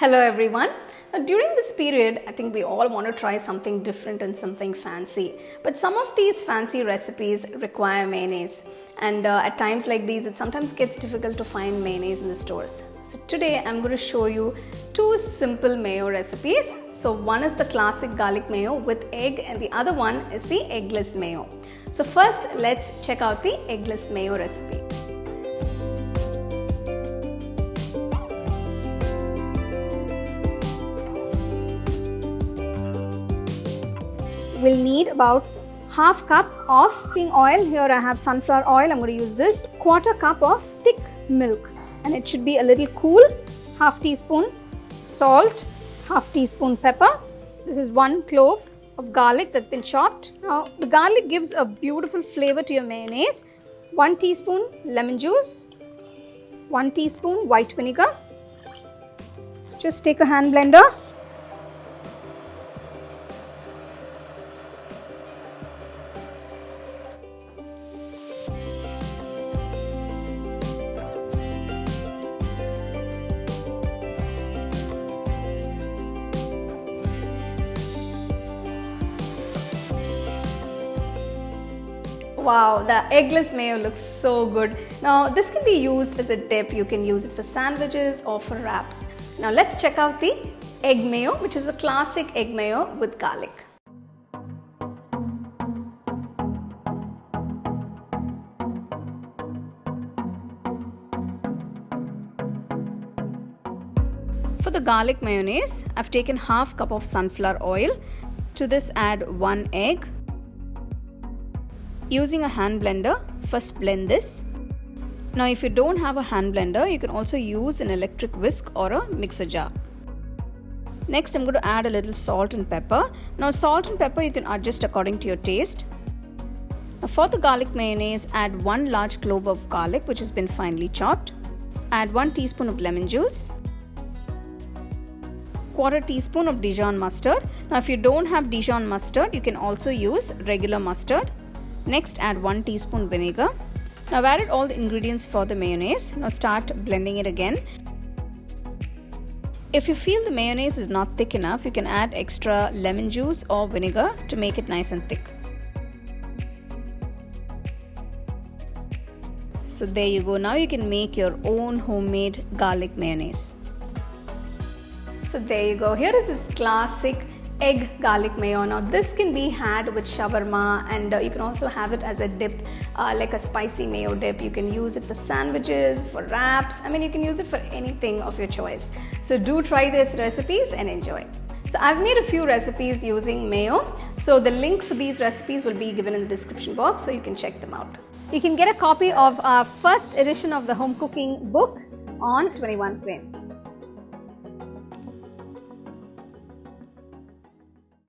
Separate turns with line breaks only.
Hello everyone. Now, during this period, I think we all want to try something different and something fancy. But some of these fancy recipes require mayonnaise. And at times like these, it sometimes gets difficult to find mayonnaise in the stores. So today I'm going to show you two simple mayo recipes. So one is the classic garlic mayo with egg and the other one is the eggless mayo. So first, let's check out the eggless mayo recipe. We'll need about half cup of cooking oil. Here I have sunflower oil. I'm going to use this. Quarter cup of thick milk, and it should be a little cool. Half teaspoon salt, half teaspoon pepper. This is 1 clove of garlic that's been chopped. Now the garlic gives a beautiful flavor to your mayonnaise. 1 teaspoon lemon juice, 1 teaspoon white vinegar. Just take a hand blender. Wow, the eggless mayo looks so good. Now this can be used as a dip. You can use it for sandwiches or for wraps. Now let's check out the egg mayo, which is a classic egg mayo with garlic. For the garlic mayonnaise, I've taken half cup of sunflower oil. To this add 1 egg. Using a hand blender, first blend this. Now if you don't have a hand blender, you can also use an electric whisk or a mixer jar. Next I'm going to add a little salt and pepper. Now salt and pepper you can adjust according to your taste. Now for the garlic mayonnaise, add 1 large clove of garlic which has been finely chopped. Add 1 teaspoon of lemon juice. Quarter teaspoon of Dijon mustard. Now if you don't have Dijon mustard, you can also use regular mustard. Next add 1 teaspoon vinegar. Now I've added all the ingredients for the mayonnaise. Now start blending it again. If you feel the mayonnaise is not thick enough, you can add extra lemon juice or vinegar to make it nice and thick. So there you go. Now you can make your own homemade garlic mayonnaise. So there you go. Here is this classic egg garlic mayo. Now this can be had with shawarma, and you can also have it as a dip, like a spicy mayo dip. You can use it for sandwiches, for wraps. I mean, you can use it for anything of your choice. So do try these recipes and enjoy. So I've made a few recipes using mayo. So the link for these recipes will be given in the description box, so you can check them out. You can get a copy of our first edition of the home cooking book on 21 frames.